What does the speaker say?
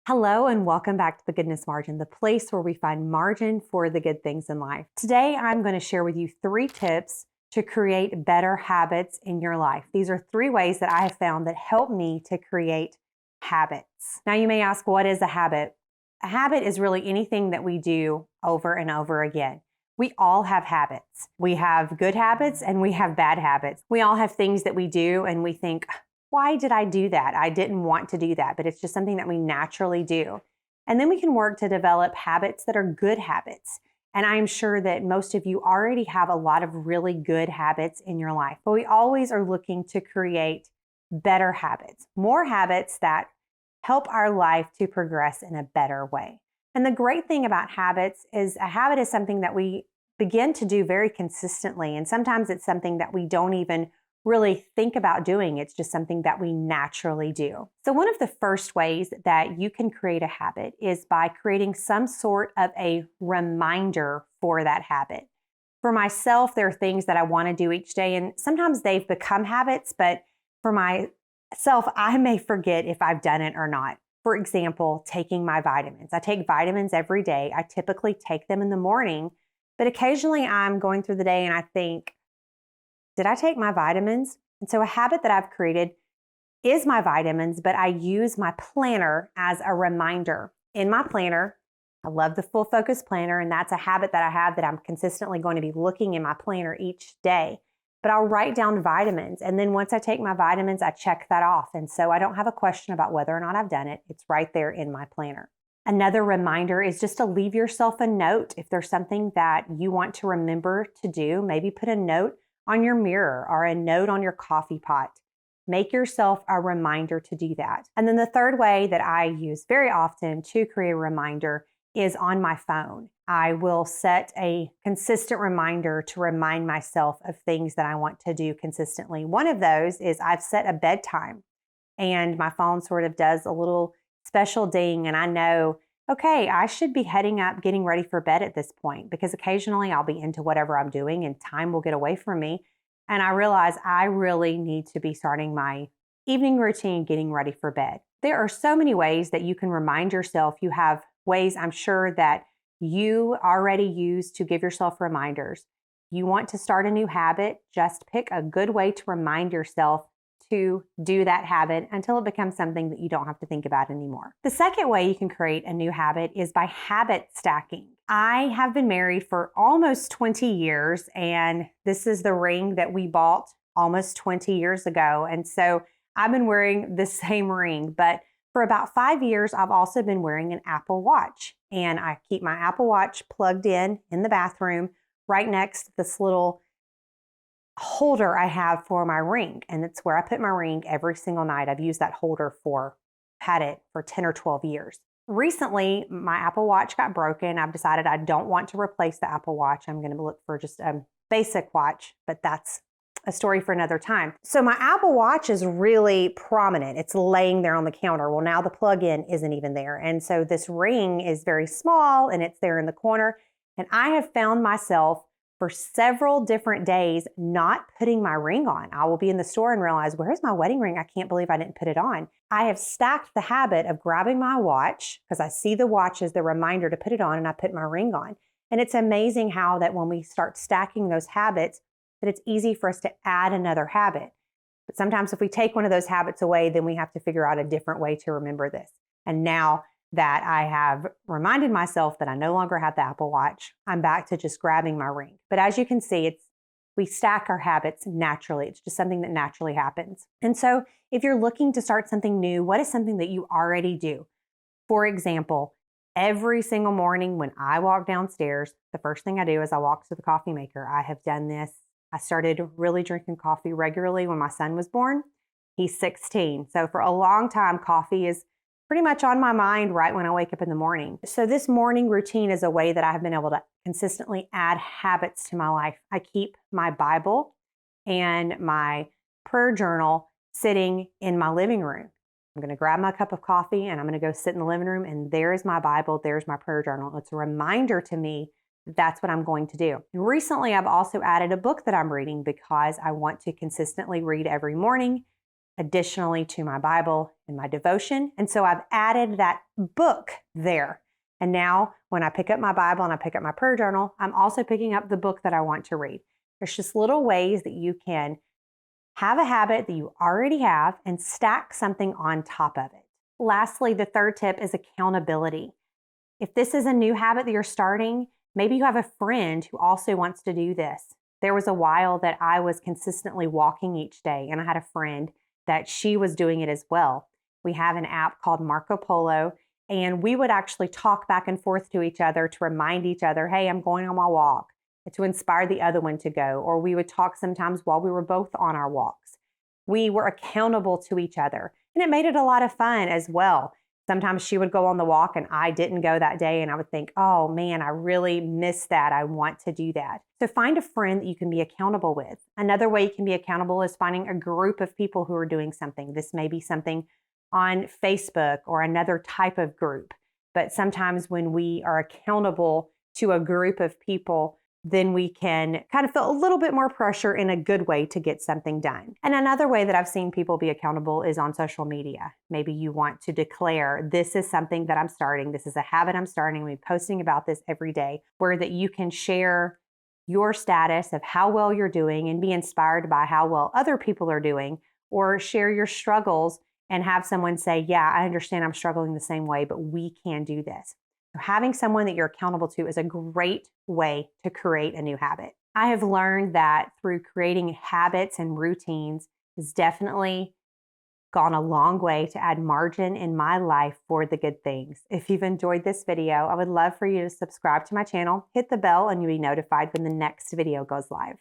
Hello, and welcome back to the Goodness Margin, the place where we find margin for the good things in life. Today, I'm going to share with you 3 tips to create better habits in your life. These are 3 ways that I have found that help me to create habits. Now, you may ask, what is a habit? A habit is really anything that we do over and over again. We all have habits. We have good habits and we have bad habits. We all have things that we do and we think, why did I do that? I didn't want to do that, but it's just something that we naturally do. And then we can work to develop habits that are good habits. And I'm sure that most of you already have a lot of really good habits in your life, but we always are looking to create better habits, more habits that help our life to progress in a better way. And the great thing about habits is a habit is something that we begin to do very consistently. And sometimes it's something that we don't even really think about doing. It's just something that we naturally do. So one of the first ways that you can create a habit is by creating some sort of a reminder for that habit. For myself, there are things that I want to do each day, and sometimes they've become habits, but for myself, I may forget if I've done it or not. For example, taking my vitamins. I take vitamins every day. I typically take them in the morning, but occasionally I'm going through the day and I think, did I take my vitamins? And so a habit that I've created is my vitamins, but I use my planner as a reminder. In my planner, I love the Full Focus Planner, and that's a habit that I have that I'm consistently going to be looking in my planner each day. But I'll write down vitamins, and then once I take my vitamins, I check that off. And so I don't have a question about whether or not I've done it. It's right there in my planner. Another reminder is just to leave yourself a note. If there's something that you want to remember to do, maybe put a note on your mirror or a note on your coffee pot. Make yourself a reminder to do that. And then the third way that I use very often to create a reminder is on my phone. I will set a consistent reminder to remind myself of things that I want to do consistently. One of those is I've set a bedtime, and my phone sort of does a little special ding, and I know, okay, I should be heading up, getting ready for bed at this point, because occasionally I'll be into whatever I'm doing and time will get away from me. And I realize I really need to be starting my evening routine, getting ready for bed. There are so many ways that you can remind yourself. You have ways I'm sure that you already use to give yourself reminders. You want to start a new habit, just pick a good way to remind yourself to do that habit until it becomes something that you don't have to think about anymore. The second way you can create a new habit is by habit stacking. I have been married for almost 20 years, and this is the ring that we bought almost 20 years ago. And so I've been wearing the same ring, but for about 5 years, I've also been wearing an Apple Watch, and I keep my Apple Watch plugged in the bathroom right next to this little holder I have for my ring, and it's where I put my ring every single night. I've used that holder had it for 10 or 12 years. Recently, my Apple Watch got broken. I've decided I don't want to replace the Apple Watch. I'm going to look for just a basic watch, but that's a story for another time. So my Apple Watch is really prominent. It's laying there on the counter. Well, now the plug-in isn't even there. And so this ring is very small and it's there in the corner. And I have found myself for several different days not putting my ring on. I will be in the store and realize, where's my wedding ring? I can't believe I didn't put it on. I have stacked the habit of grabbing my watch because I see the watch as the reminder to put it on, and I put my ring on. And it's amazing how that when we start stacking those habits, that it's easy for us to add another habit. But sometimes if we take one of those habits away, then we have to figure out a different way to remember this. And now that I have reminded myself that I no longer have the Apple Watch, I'm back to just grabbing my ring. But as you can see, we stack our habits naturally. It's just something that naturally happens. And so if you're looking to start something new, what is something that you already do? For example, every single morning when I walk downstairs, the first thing I do is I walk to the coffee maker. I have done this. I started really drinking coffee regularly when my son was born. He's 16. So for a long time, coffee is pretty much on my mind right when I wake up in the morning. So this morning routine is a way that I have been able to consistently add habits to my life. I keep my Bible and my prayer journal sitting in my living room. I'm going to grab my cup of coffee and I'm going to go sit in the living room, and there is my Bible, there's my prayer journal. It's a reminder to me that that's what I'm going to do. And recently, I've also added a book that I'm reading because I want to consistently read every morning. additionally to my Bible and my devotion. And so I've added that book there. And now when I pick up my Bible and I pick up my prayer journal, I'm also picking up the book that I want to read. There's just little ways that you can have a habit that you already have and stack something on top of it. Lastly, the third tip is accountability. If this is a new habit that you're starting, maybe you have a friend who also wants to do this. There was a while that I was consistently walking each day, and I had a friend that she was doing it as well. We have an app called Marco Polo, and we would actually talk back and forth to each other to remind each other, hey, I'm going on my walk, to inspire the other one to go. Or we would talk sometimes while we were both on our walks. We were accountable to each other, and it made it a lot of fun as well. Sometimes she would go on the walk and I didn't go that day, and I would think, oh man, I really missed that. I want to do that. So find a friend that you can be accountable with. Another way you can be accountable is finding a group of people who are doing something. This may be something on Facebook or another type of group. But sometimes when we are accountable to a group of people, then we can kind of feel a little bit more pressure in a good way to get something done. And another way that I've seen people be accountable is on social media. Maybe you want to declare, this is something that I'm starting. This is a habit I'm starting. I'm posting about this every day, where that you can share your status of how well you're doing and be inspired by how well other people are doing, or share your struggles and have someone say, yeah, I understand I'm struggling the same way, but we can do this. Having someone that you're accountable to is a great way to create a new habit. I have learned that through creating habits and routines has definitely gone a long way to add margin in my life for the good things. If you've enjoyed this video, I would love for you to subscribe to my channel, hit the bell, and you'll be notified when the next video goes live.